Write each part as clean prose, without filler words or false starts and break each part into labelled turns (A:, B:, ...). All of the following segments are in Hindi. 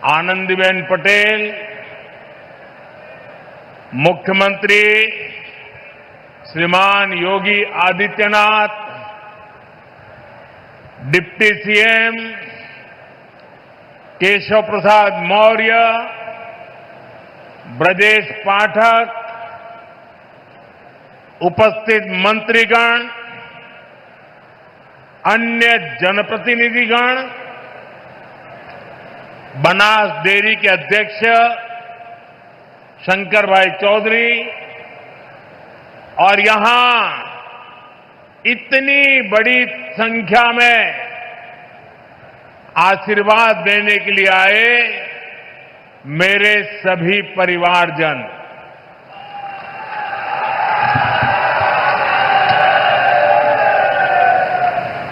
A: आनंदीबेन पटेल, मुख्यमंत्री श्रीमान योगी आदित्यनाथ, डिप्टी सीएम केशव प्रसाद मौर्य, ब्रजेश पाठक, उपस्थित मंत्रीगण, अन्य जनप्रतिनिधिगण, बनास डेयरी के अध्यक्ष शंकर भाई चौधरी और यहां इतनी बड़ी संख्या में आशीर्वाद देने के लिए आए मेरे सभी परिवारजन,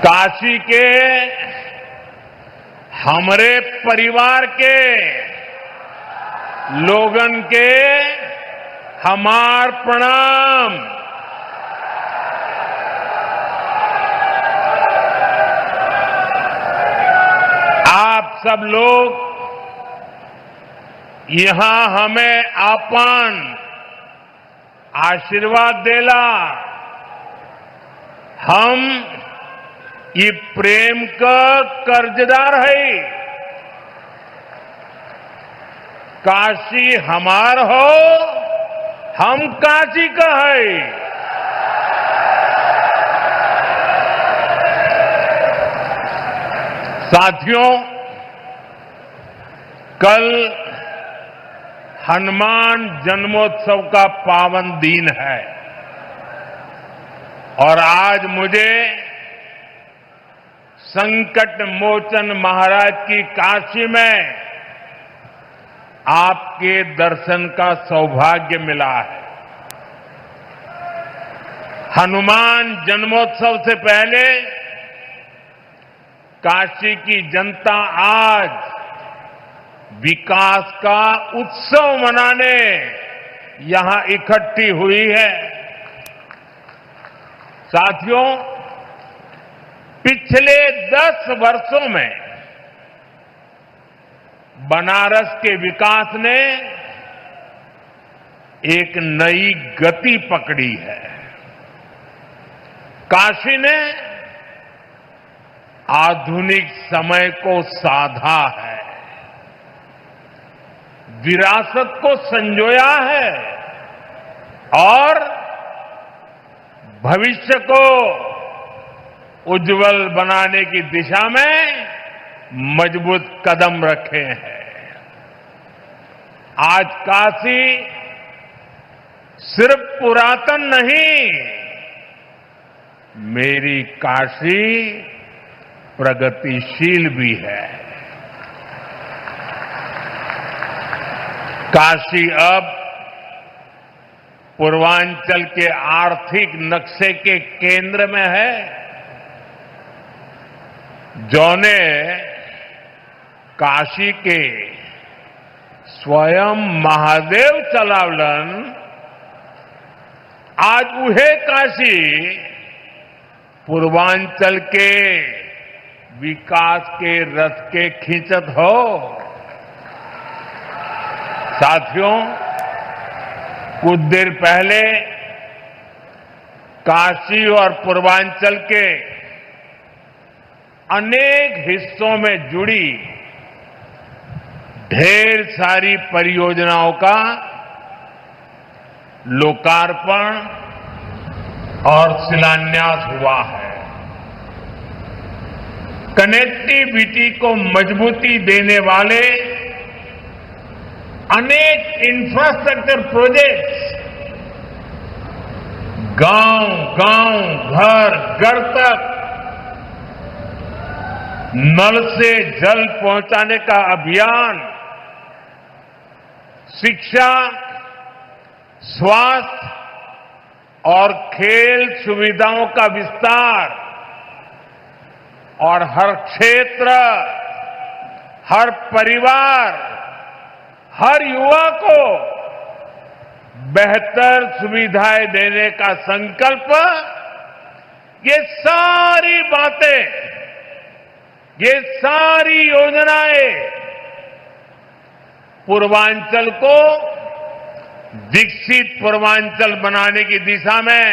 A: काशी के हमारे परिवार के लोगन के हमार प्रणाम। आप सब लोग यहां हमें आपन आशीर्वाद देला, हम ये प्रेम का कर्जदार है। काशी हमार हो, हम काशी का है। साथियों, कल हनुमान जन्मोत्सव का पावन दिन है और आज मुझे संकट मोचन महाराज की काशी में आपके दर्शन का सौभाग्य मिला है। हनुमान जन्मोत्सव से पहले काशी की जनता आज विकास का उत्सव मनाने यहां इकट्ठी हुई है। साथियों, पिछले 10 वर्षों में बनारस के विकास ने एक नई गति पकड़ी है। काशी ने आधुनिक समय को साधा है, विरासत को संजोया है और भविष्य को उज्जवल बनाने की दिशा में मजबूत कदम रखे हैं। आज काशी सिर्फ पुरातन नहीं, मेरी काशी प्रगतिशील भी है। काशी अब पूर्वांचल के आर्थिक नक्शे के केंद्र में है। जौने काशी के स्वयं महादेव चलावलन, आज उहे काशी पूर्वांचल के विकास के रथ के खींचत हो। साथियों, कुछ देर पहले काशी और पूर्वांचल के अनेक हिस्सों में जुड़ी ढेर सारी परियोजनाओं का लोकार्पण और शिलान्यास हुआ है। कनेक्टिविटी को मजबूती देने वाले अनेक इंफ्रास्ट्रक्चर प्रोजेक्ट्स गांव-गांव, घर-घर तक नल से जल पहुंचाने का अभियान, शिक्षा, स्वास्थ्य और खेल सुविधाओं का विस्तार और हर क्षेत्र, हर परिवार, हर युवा को बेहतर सुविधाएं देने का संकल्प, ये सारी बातें, ये सारी योजनाएं पूर्वांचल को विकसित पूर्वांचल बनाने की दिशा में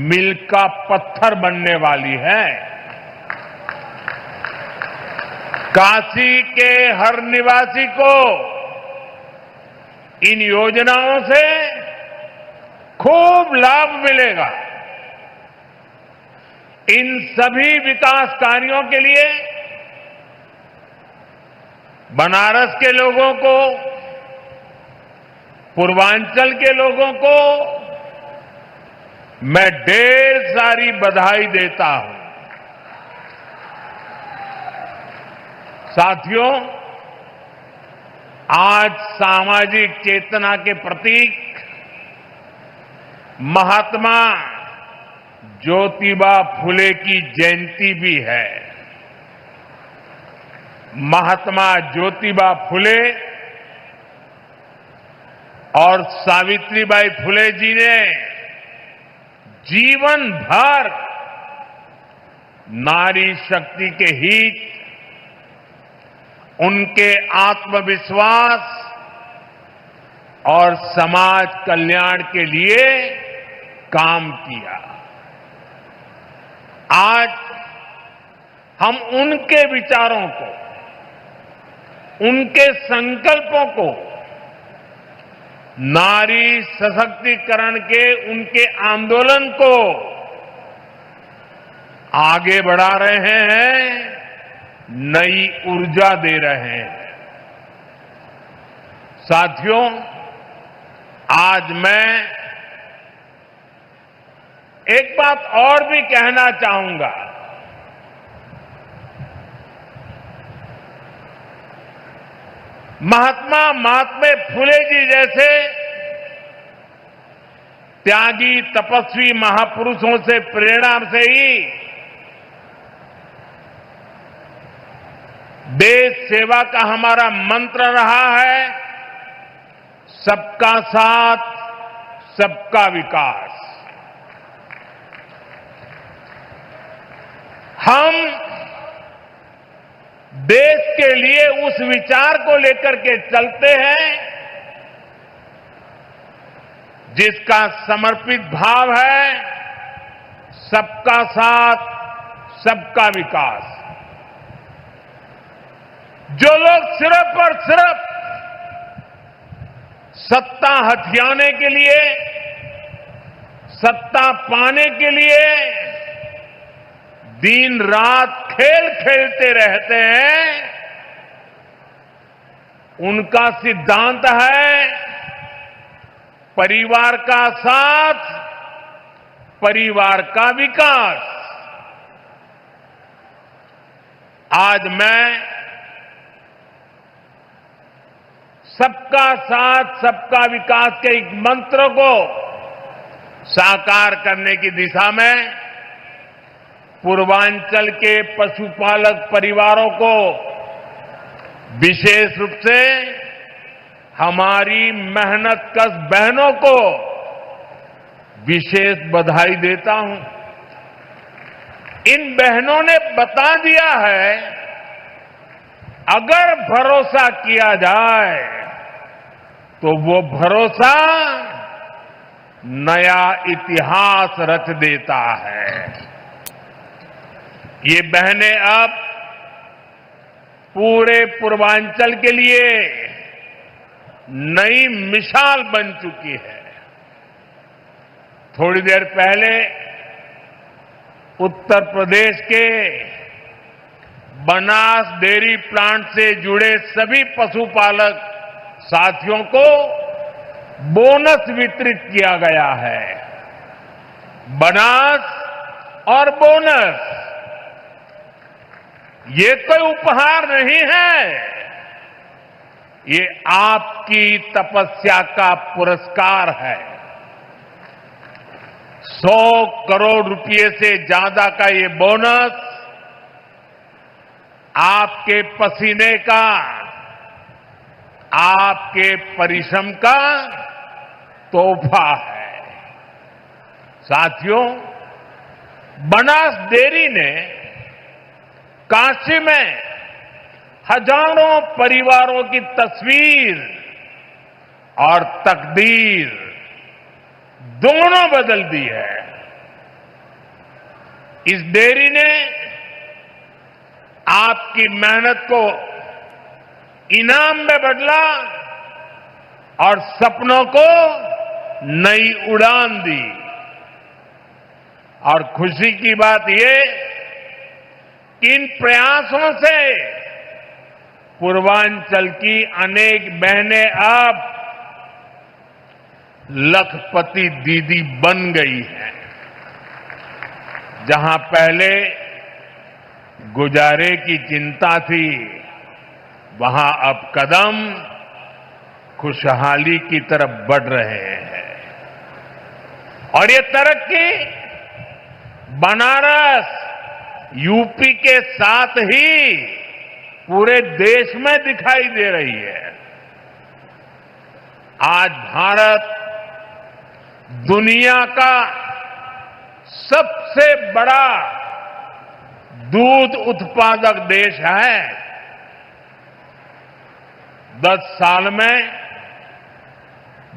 A: मील का पत्थर बनने वाली है। काशी के हर निवासी को इन योजनाओं से खूब लाभ मिलेगा। इन सभी विकास कार्यों के लिए बनारस के लोगों को, पूर्वांचल के लोगों को मैं ढेर सारी बधाई देता हूं। साथियों, आज सामाजिक चेतना के प्रतीक महात्मा ज्योतिबा फुले की जयंती भी है। महात्मा ज्योतिबा फुले और सावित्रीबाई फुले जी ने जीवन भर नारी शक्ति के हित, उनके आत्मविश्वास और समाज कल्याण के लिए काम किया। आज हम उनके विचारों को, उनके संकल्पों को नारी सशक्तिकरण के उनके आंदोलन को आगे बढ़ा रहे हैं, नई ऊर्जा दे रहे हैं। साथियों, आज मैं एक बात और भी कहना चाहूंगा। महात्मा फुले जी जैसे त्यागी तपस्वी महापुरुषों से प्रेरणा से ही देश सेवा का हमारा मंत्र रहा है, सबका साथ, सबका विकास। हम देश के लिए उस विचार को लेकर के चलते हैं जिसका समर्पित भाव है सबका साथ, सबका विकास। जो लोग सिर्फ और सिर्फ सत्ता हथियाने के लिए, सत्ता पाने के लिए दिन रात खेल खेलते रहते हैं, उनका सिद्धांत है परिवार का साथ, परिवार का विकास। आज मैं सबका साथ, सबका विकास के एक मंत्र को साकार करने की दिशा में पूर्वांचल के पशुपालक परिवारों को, विशेष रूप से हमारी मेहनतकश बहनों को विशेष बधाई देता हूं। इन बहनों ने बता दिया है, अगर भरोसा किया जाए तो वो भरोसा नया इतिहास रच देता है। ये बहनें अब पूरे पूर्वांचल के लिए नई मिसाल बन चुकी है। थोड़ी देर पहले उत्तर प्रदेश के बनास डेयरी प्लांट से जुड़े सभी पशुपालक साथियों को बोनस वितरित किया गया है। बनास और बोनस ये कोई उपहार नहीं है, ये आपकी तपस्या का पुरस्कार है। 100 करोड़ रुपए से ज्यादा का ये बोनस आपके पसीने का, आपके परिश्रम का तोहफा है। साथियों, बनास डेयरी ने काशी में हजारों परिवारों की तस्वीर और तकदीर दोनों बदल दी है। इस डेयरी ने आपकी मेहनत को इनाम में बदला और सपनों को नई उड़ान दी। और खुशी की बात ये कि इन प्रयासों से पूर्वांचल की अनेक बहनें अब लखपति दीदी बन गई हैं। जहां पहले गुजारे की चिंता थी, वहां अब कदम खुशहाली की तरफ बढ़ रहे हैं। और ये तरक्की बनारस, यूपी के साथ ही पूरे देश में दिखाई दे रही है। आज भारत दुनिया का सबसे बड़ा दूध उत्पादक देश है। 10 साल में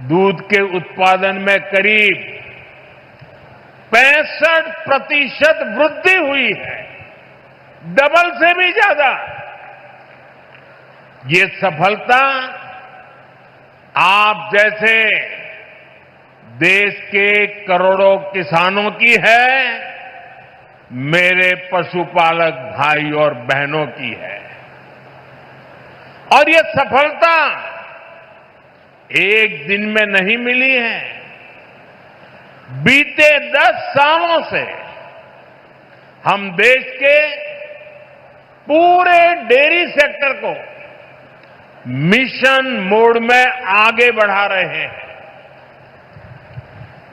A: दूध के उत्पादन में करीब 65% वृद्धि हुई है, डबल से भी ज्यादा। ये सफलता आप जैसे देश के करोड़ों किसानों की है, मेरे पशुपालक भाई और बहनों की है। और ये सफलता एक दिन में नहीं मिली है। बीते 10 सालों से हम देश के पूरे डेयरी सेक्टर को मिशन मोड में आगे बढ़ा रहे हैं।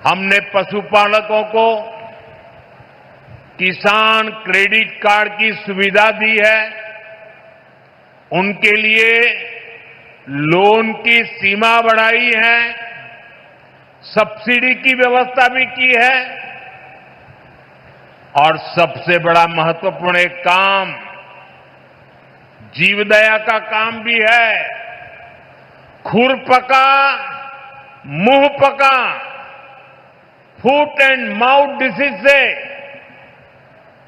A: हमने पशुपालकों को किसान क्रेडिट कार्ड की सुविधा दी है, उनके लिए लोन की सीमा बढ़ाई है, सब्सिडी की व्यवस्था भी की है। और सबसे बड़ा महत्वपूर्ण एक काम जीवदया का काम भी है। खुरपका मुंह पका फुट एंड माउथ डिसीज से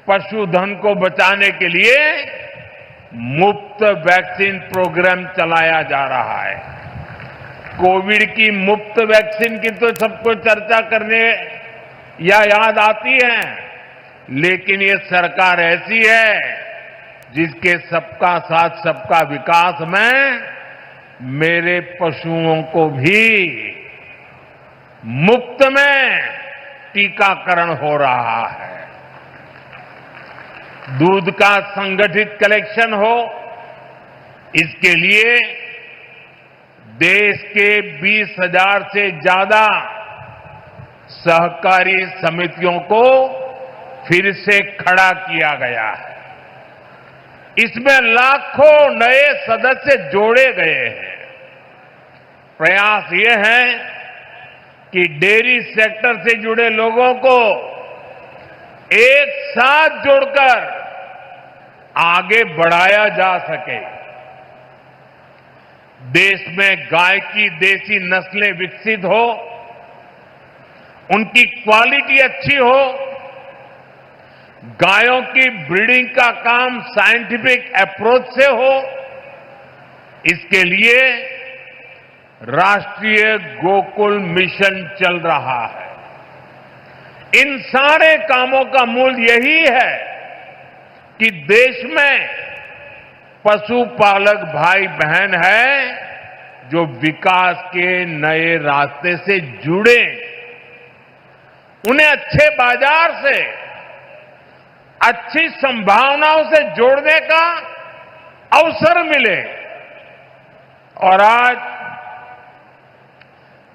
A: पशुधन को बचाने के लिए मुफ्त वैक्सीन प्रोग्राम चलाया जा रहा है। कोविड की मुफ्त वैक्सीन की तो सबको चर्चा करने या याद आती है, लेकिन ये सरकार ऐसी है जिसके सबका साथ सबका विकास में मेरे पशुओं को भी मुफ्त में टीकाकरण हो रहा है। दूध का संगठित कलेक्शन हो, इसके लिए देश के 20,000 से ज्यादा सहकारी समितियों को फिर से खड़ा किया गया है। इसमें लाखों नए सदस्य जोड़े गए हैं। प्रयास ये है कि डेयरी सेक्टर से जुड़े लोगों को एक साथ जोड़कर आगे बढ़ाया जा सके। देश में गाय की देसी नस्लें विकसित हो, उनकी क्वालिटी अच्छी हो, गायों की ब्रीडिंग का काम साइंटिफिक अप्रोच से हो, इसके लिए राष्ट्रीय गोकुल मिशन चल रहा है। इन सारे कामों का मूल यही है कि देश में पशुपालक भाई बहन है जो विकास के नए रास्ते से जुड़े, उन्हें अच्छे बाजार से, अच्छी संभावनाओं से जोड़ने का अवसर मिले। और आज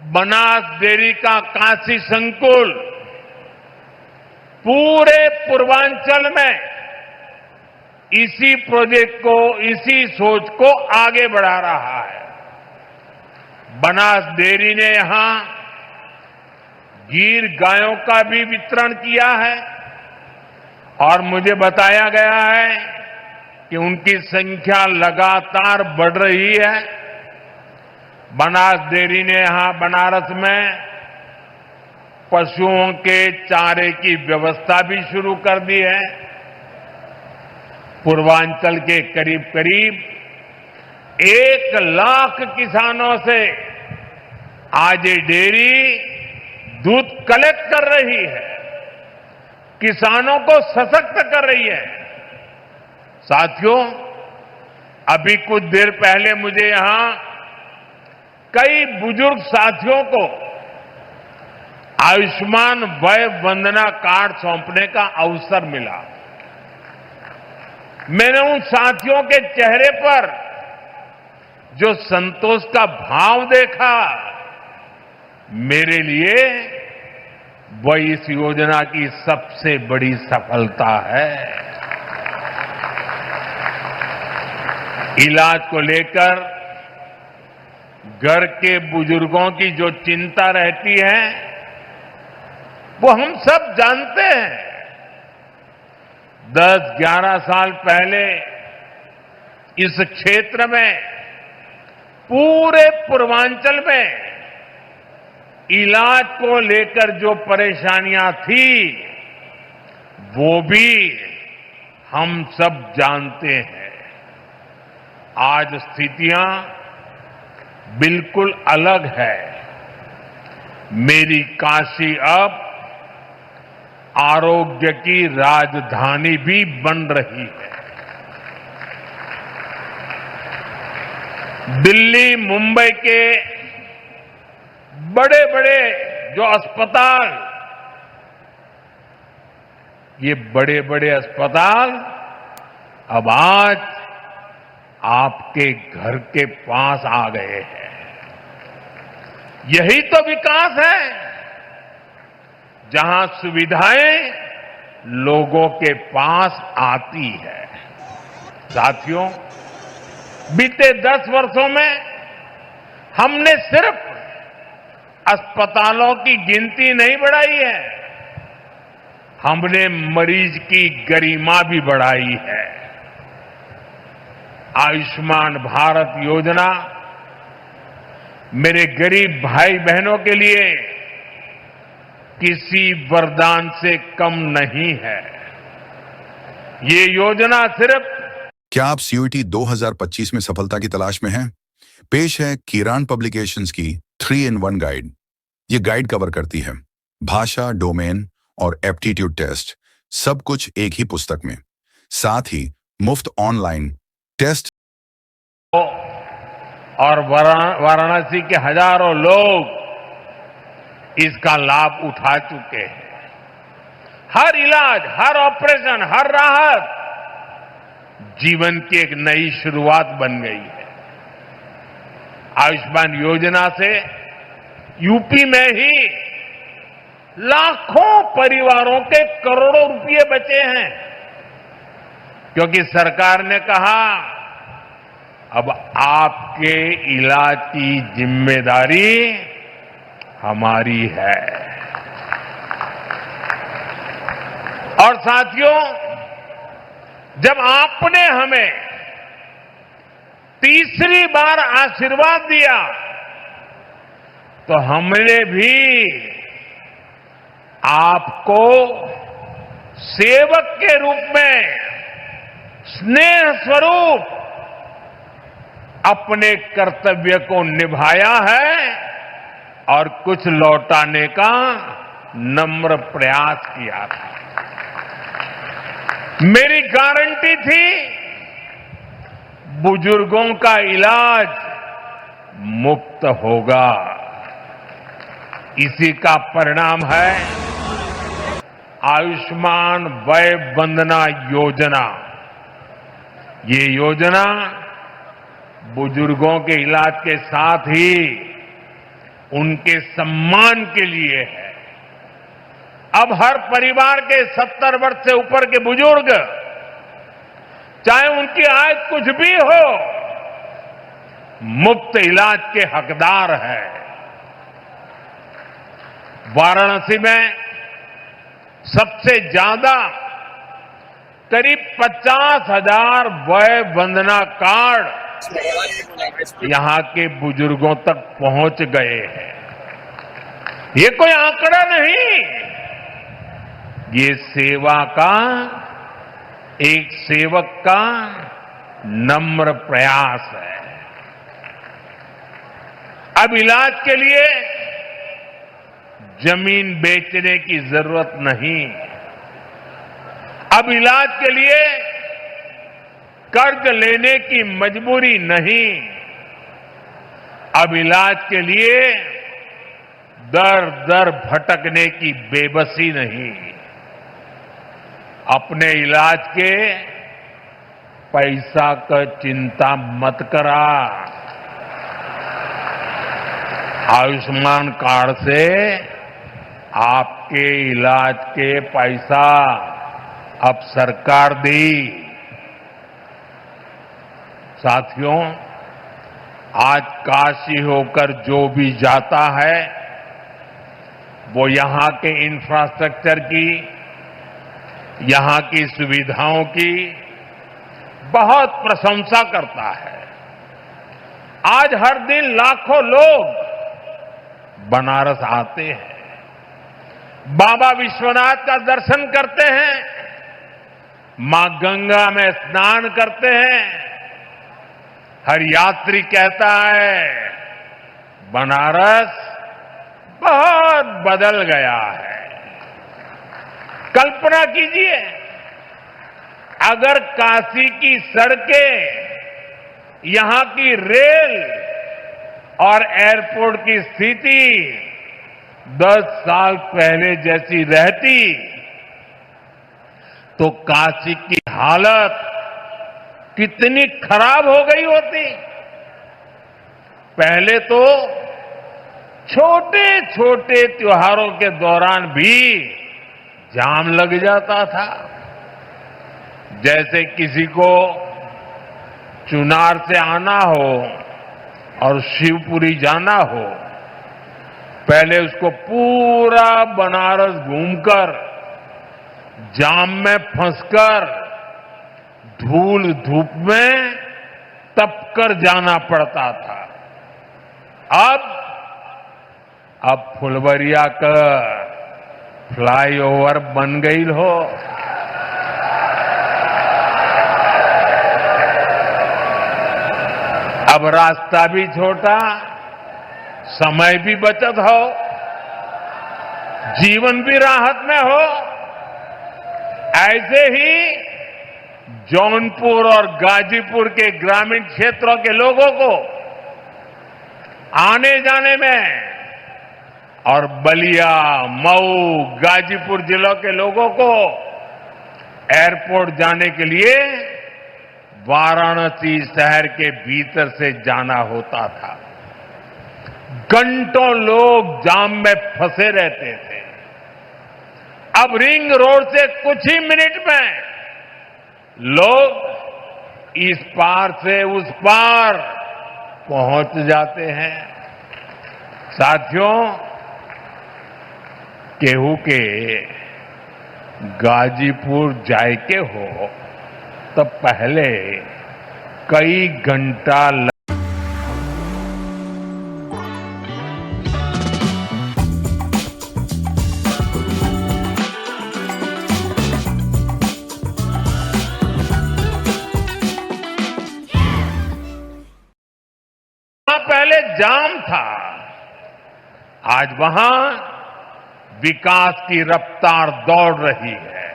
A: बनास डेयरी का काशी संकुल पूरे पूर्वांचल में इसी प्रोजेक्ट को, इसी सोच को आगे बढ़ा रहा है। बनास डेयरी ने यहां गीर गायों का भी वितरण किया है और मुझे बताया गया है कि उनकी संख्या लगातार बढ़ रही है। बनास डेयरी ने यहां बनारस में पशुओं के चारे की व्यवस्था भी शुरू कर दी है। पूर्वांचल के करीब करीब 1 लाख किसानों से आज ये डेयरी दूध कलेक्ट कर रही है, किसानों को सशक्त कर रही है। साथियों, अभी कुछ देर पहले मुझे यहां कई बुजुर्ग साथियों को आयुष्मान वय वंदना कार्ड सौंपने का अवसर मिला। मैंने उन साथियों के चेहरे पर जो संतोष का भाव देखा, मेरे लिए वह इस योजना की सबसे बड़ी सफलता है। इलाज को लेकर घर के बुजुर्गों की जो चिंता रहती है, वो हम सब जानते हैं। 10-11 साल पहले इस क्षेत्र में, पूरे पूर्वांचल में इलाज को लेकर जो परेशानियां थी, वो भी हम सब जानते हैं। आज स्थितियां बिल्कुल अलग है। मेरी काशी अब आरोग्य की राजधानी भी बन रही है। दिल्ली, मुंबई के बड़े बड़े जो अस्पताल, ये बड़े बड़े अस्पताल अब आज आपके घर के पास आ गए हैं। यही तो विकास है, जहां सुविधाएं लोगों के पास आती है। साथियों, बीते 10 वर्षों में हमने सिर्फ अस्पतालों की गिनती नहीं बढ़ाई है, हमने मरीज की गरिमा भी बढ़ाई है। आयुष्मान भारत योजना मेरे गरीब भाई बहनों के लिए किसी वरदान से कम नहीं है। ये योजना सिर्फ
B: क्या आप सीयूईटी 2025 में सफलता की तलाश में हैं? पेश है किरान पब्लिकेशंस की 3-in-1 गाइड। ये गाइड कवर करती है भाषा, डोमेन और एप्टीट्यूड टेस्ट, सब कुछ एक ही पुस्तक में। साथ ही मुफ्त ऑनलाइन टेस्ट
A: और वाराणसी के हजारों लोग इसका लाभ उठा चुके हैं। हर इलाज, हर ऑपरेशन, हर राहत जीवन की एक नई शुरुआत बन गई है। आयुष्मान योजना से यूपी में ही लाखों परिवारों के करोड़ों रुपए बचे हैं, क्योंकि सरकार ने कहा अब आपके इलाज की जिम्मेदारी हमारी है। और साथियों, जब आपने हमें तीसरी बार आशीर्वाद दिया, तो हमने भी आपको सेवक के रूप में स्नेह स्वरूप अपने कर्तव्य को निभाया है और कुछ लौटाने का नम्र प्रयास किया था। मेरी गारंटी थी बुजुर्गों का इलाज मुफ्त होगा। इसी का परिणाम है आयुष्मान वय वंदना योजना। ये योजना बुजुर्गों के इलाज के साथ ही उनके सम्मान के लिए है। अब हर परिवार के 70 वर्ष से ऊपर के बुजुर्ग, चाहे उनकी आय कुछ भी हो, मुफ्त इलाज के हकदार है। वाराणसी में सबसे ज्यादा करीब 50,000 वय वंदना कार्ड यहां के बुजुर्गों तक पहुंच गए हैं। ये कोई आंकड़ा नहीं, ये सेवा का, एक सेवक का नम्र प्रयास है। अब इलाज के लिए जमीन बेचने की जरूरत नहीं, अब इलाज के लिए कर्ज लेने की मजबूरी नहीं, अब इलाज के लिए दर दर भटकने की बेबसी नहीं। अपने इलाज के पैसा का चिंता मत करा। आयुष्मान कार्ड से आपके इलाज के पैसा अब सरकार दी। साथियों, आज काशी होकर जो भी जाता है वो यहां के इंफ्रास्ट्रक्चर की, यहां की सुविधाओं की बहुत प्रशंसा करता है। आज हर दिन लाखों लोग बनारस आते हैं, बाबा विश्वनाथ का दर्शन करते हैं, मां गंगा में स्नान करते हैं। हर यात्री कहता है बनारस बहुत बदल गया है। कल्पना कीजिए, अगर काशी की सड़कें, यहां की रेल और एयरपोर्ट की स्थिति 10 साल पहले जैसी रहती तो काशी की हालत कितनी खराब हो गई होती। पहले तो छोटे छोटे त्योहारों के दौरान भी जाम लग जाता था। जैसे किसी को चुनार से आना हो और शिवपुरी जाना हो, पहले उसको पूरा बनारस घूमकर, जाम में फंसकर, धूल धूप में तपकर जाना पड़ता था। अब फुलवरिया का फ्लाईओवर बन गई हो। अब रास्ता भी छोटा, समय भी बचत हो, जीवन भी राहत में हो। ऐसे ही जौनपुर और गाजीपुर के ग्रामीण क्षेत्रों के लोगों को आने जाने में, और बलिया, मऊ, गाजीपुर जिलों के लोगों को एयरपोर्ट जाने के लिए वाराणसी शहर के भीतर से जाना होता था। घंटों लोग जाम में फंसे रहते थे। अब रिंग रोड से कुछ ही मिनट में लोग इस पार से उस पार पहुंच जाते हैं। साथियों, केहू के गाजीपुर जाए के हो तो पहले कई घंटा पहले जाम था, आज वहां विकास की रफ्तार दौड़ रही है।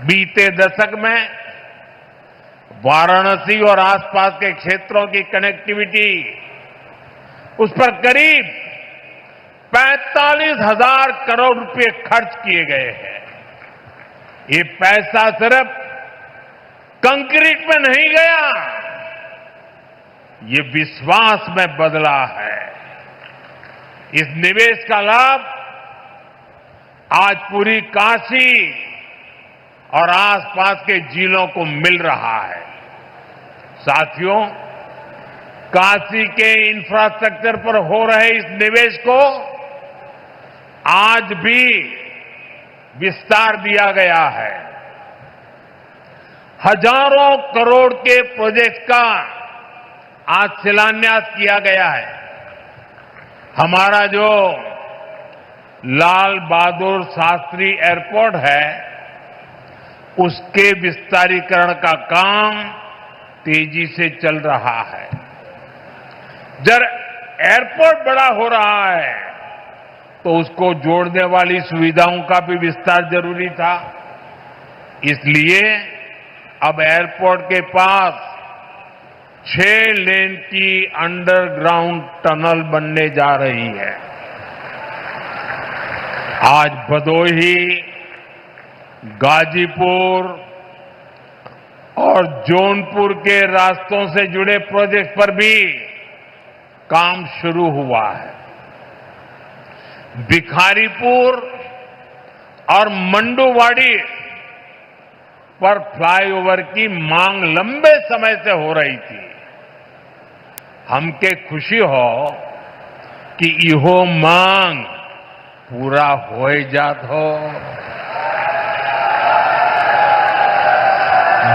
A: बीते दशक में वाराणसी और आसपास के क्षेत्रों की कनेक्टिविटी, उस पर करीब 45,000 करोड़ रुपए खर्च किए गए हैं। ये पैसा सिर्फ कंक्रीट में नहीं गया, ये विश्वास में बदला है। इस निवेश का लाभ आज पूरी काशी और आसपास के जिलों को मिल रहा है। साथियों, काशी के इंफ्रास्ट्रक्चर पर हो रहे इस निवेश को आज भी विस्तार दिया गया है। हजारों करोड़ के प्रोजेक्ट का आज शिलान्यास किया गया है। हमारा जो लाल बहादुर शास्त्री एयरपोर्ट है, उसके विस्तारीकरण का काम तेजी से चल रहा है। जब एयरपोर्ट बड़ा हो रहा है तो उसको जोड़ने वाली सुविधाओं का भी विस्तार जरूरी था। इसलिए अब एयरपोर्ट के पास 6 लेन की अंडरग्राउंड टनल बनने जा रही है। आज भदोही, गाजीपुर और जौनपुर के रास्तों से जुड़े प्रोजेक्ट पर भी काम शुरू हुआ है। भिखारीपुर और मंडुवाड़ी पर फ्लाईओवर की मांग लंबे समय से हो रही थी। हमके खुशी हो कि इहो मांग पूरा हो जात हो।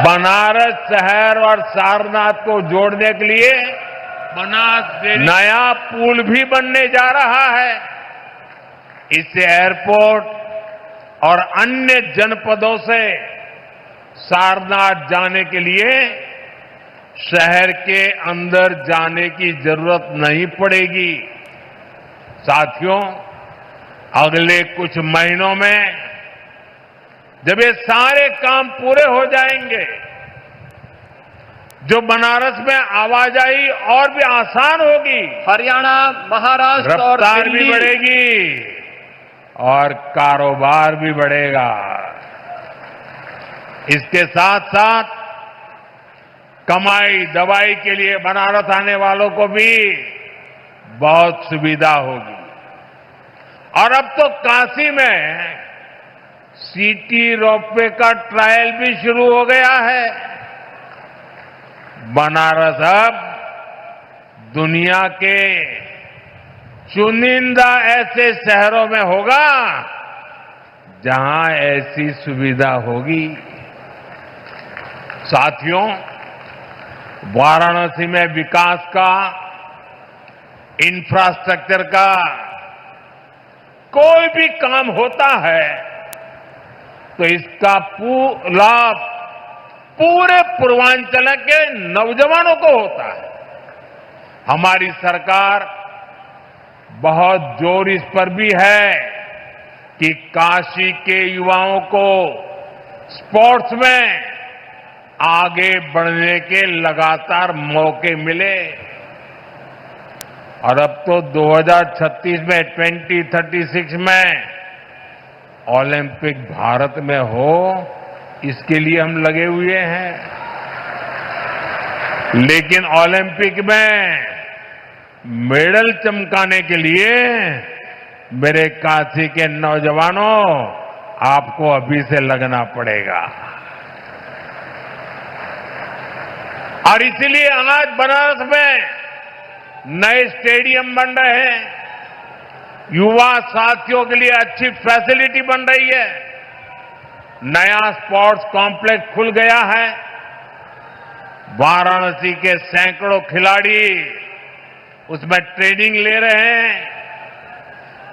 A: बनारस शहर और सारनाथ को जोड़ने के लिए नया पुल भी बनने जा रहा है। इससे एयरपोर्ट और अन्य जनपदों से सारनाथ जाने के लिए शहर के अंदर जाने की जरूरत नहीं पड़ेगी। साथियों, अगले कुछ महीनों में जब ये सारे काम पूरे हो जाएंगे, जो बनारस में आवाजाही और भी आसान होगी,
C: हरियाणा, महाराष्ट्र और
A: रफ्तार भी
C: दिल्ली
A: बढ़ेगी और कारोबार भी बढ़ेगा। इसके साथ साथ कमाई दवाई के लिए बनारस आने वालों को भी बहुत सुविधा होगी। और अब तो काशी में सिटी रोपवे का ट्रायल भी शुरू हो गया है। बनारस अब दुनिया के चुनिंदा ऐसे शहरों में होगा जहां ऐसी सुविधा होगी। साथियों, वाराणसी में विकास का, इंफ्रास्ट्रक्चर का कोई भी काम होता है तो इसका लाभ पूरे पूर्वांचल के नौजवानों को होता है। हमारी सरकार बहुत जोर इस पर भी है कि काशी के युवाओं को स्पोर्ट्स में आगे बढ़ने के लगातार मौके मिले। और अब तो 2036 में 2036 में ओलंपिक भारत में हो, इसके लिए हम लगे हुए हैं। लेकिन ओलंपिक में मेडल चमकाने के लिए मेरे काशी के नौजवानों, आपको अभी से लगना पड़ेगा। और इसीलिए आज बनारस में नए स्टेडियम बन रहे हैं, युवा साथियों के लिए अच्छी फैसिलिटी बन रही है, नया स्पोर्ट्स कॉम्प्लेक्स खुल गया है। वाराणसी के सैकड़ों खिलाड़ी उसमें ट्रेनिंग ले रहे हैं।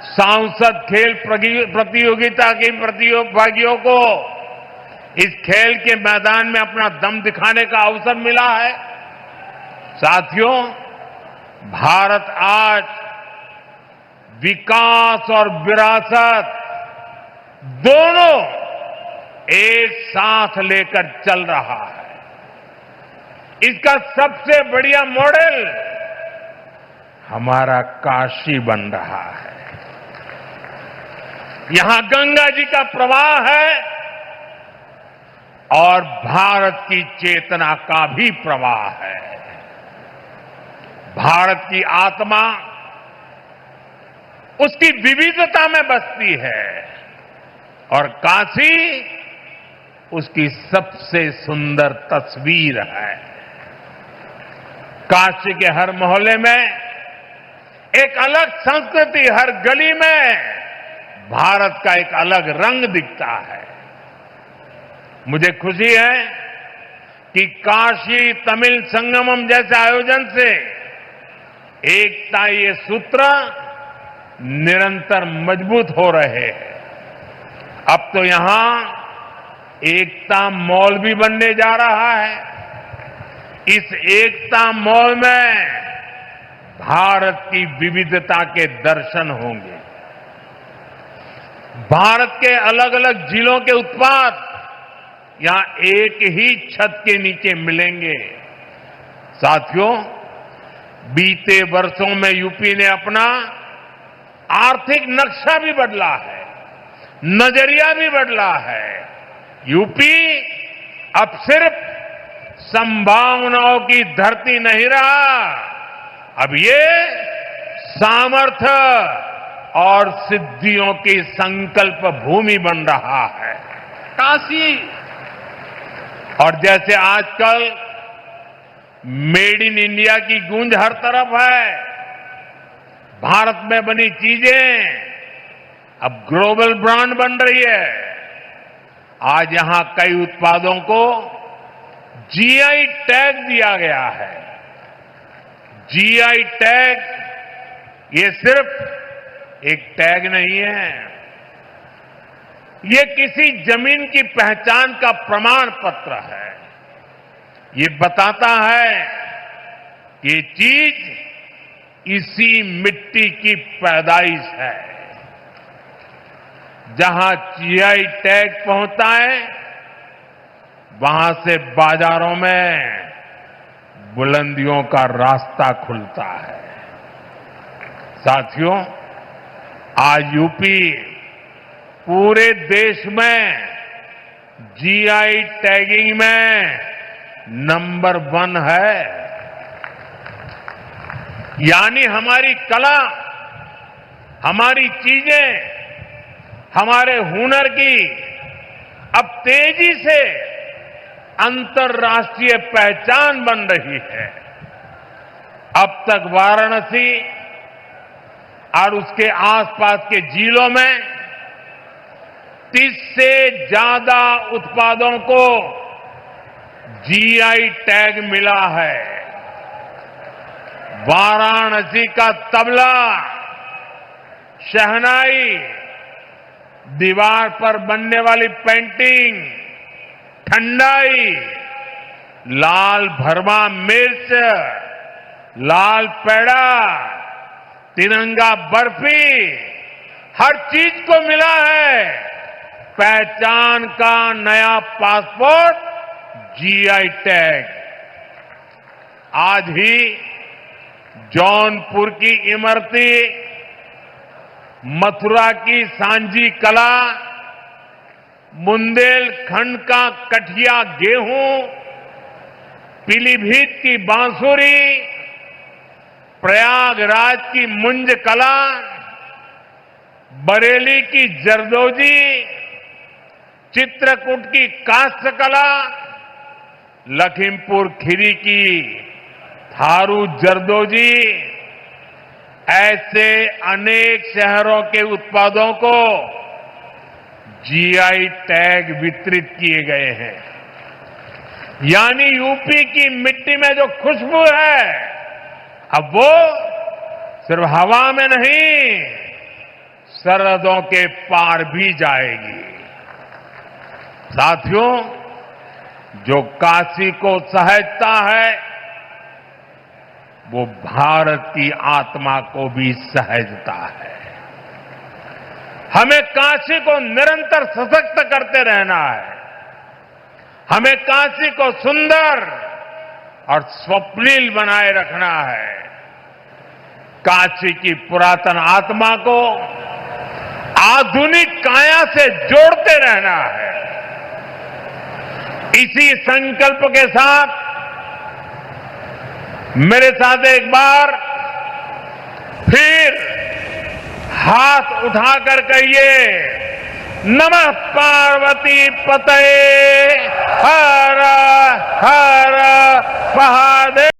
A: सांसद खेल प्रतियोगिता के प्रतिभागियों को इस खेल के मैदान में अपना दम दिखाने का अवसर मिला है। साथियों, भारत आज विकास और विरासत दोनों एक साथ लेकर चल रहा है। इसका सबसे बढ़िया मॉडल हमारा काशी बन रहा है। यहां गंगा जी का प्रवाह है और भारत की चेतना का भी प्रवाह है। भारत की आत्मा उसकी विविधता में बसती है और काशी उसकी सबसे सुंदर तस्वीर है। काशी के हर मोहल्ले में एक अलग संस्कृति, हर गली में भारत का एक अलग रंग दिखता है। मुझे खुशी है कि काशी तमिल संगमम जैसे आयोजन से एकता ये सूत्र निरंतर मजबूत हो रहे हैं। अब तो यहां एकता मॉल भी बनने जा रहा है। इस एकता मॉल में भारत की विविधता के दर्शन होंगे। भारत के अलग अलग जिलों के उत्पाद यहां एक ही छत के नीचे मिलेंगे। साथियों, बीते वर्षों में यूपी ने अपना आर्थिक नक्शा भी बदला है, नजरिया भी बदला है। यूपी अब सिर्फ संभावनाओं की धरती नहीं रहा, अब ये सामर्थ्य और सिद्धियों की संकल्प भूमि बन रहा है।
C: काशी
A: और जैसे आजकल मेड इन इंडिया की गूंज हर तरफ है, भारत में बनी चीजें अब ग्लोबल ब्रांड बन रही है। आज यहां कई उत्पादों को जीआई टैग दिया गया है। जीआई टैग ये सिर्फ एक टैग नहीं है, ये किसी जमीन की पहचान का प्रमाण पत्र है। ये बताता है कि ये चीज इसी मिट्टी की पैदाइश है। जहां जीआई टैग पहुंचता है, वहां से बाजारों में बुलंदियों का रास्ता खुलता है। साथियों, आज यूपी पूरे देश में जीआई टैगिंग में नंबर 1 है। यानी हमारी कला, हमारी चीजें, हमारे हुनर की अब तेजी से अंतर्राष्ट्रीय पहचान बन रही है। अब तक वाराणसी और उसके आसपास के जिलों में 30 से ज्यादा उत्पादों को जीआई टैग मिला है। वाराणसी का तबला, शहनाई, दीवार पर बनने वाली पेंटिंग, ठंडाई, लाल भरमा मिर्च, लाल पेड़ा, तिरंगा बर्फी, हर चीज को मिला है पहचान का नया पासपोर्ट, जीआई टैग। आज ही जौनपुर की इमरती, मथुरा की सांझी कला, बुंदेलखंड का कठिया गेहूं, पीलीभीत की बांसुरी, प्रयागराज की मुंज कला, बरेली की जरदोजी, चित्रकूट की काष्ठ कला, लखीमपुर खीरी की थारू जरदोजी, ऐसे अनेक शहरों के उत्पादों को जीआई टैग वितरित किए गए हैं। यानी यूपी की मिट्टी में जो खुशबू है, अब वो सिर्फ हवा में नहीं, सरहदों के पार भी जाएगी। साथियों, जो काशी को सहेजता है, वो भारत की आत्मा को भी सहेजता है। हमें काशी को निरंतर सशक्त करते रहना है। हमें काशी को सुंदर और स्वप्निल बनाए रखना है। काशी की पुरातन आत्मा को आधुनिक काया से जोड़ते रहना है। इसी संकल्प के साथ मेरे साथ एक बार फिर हाथ उठाकर कहिए, नमः पार्वती पतये हर हर महादेव।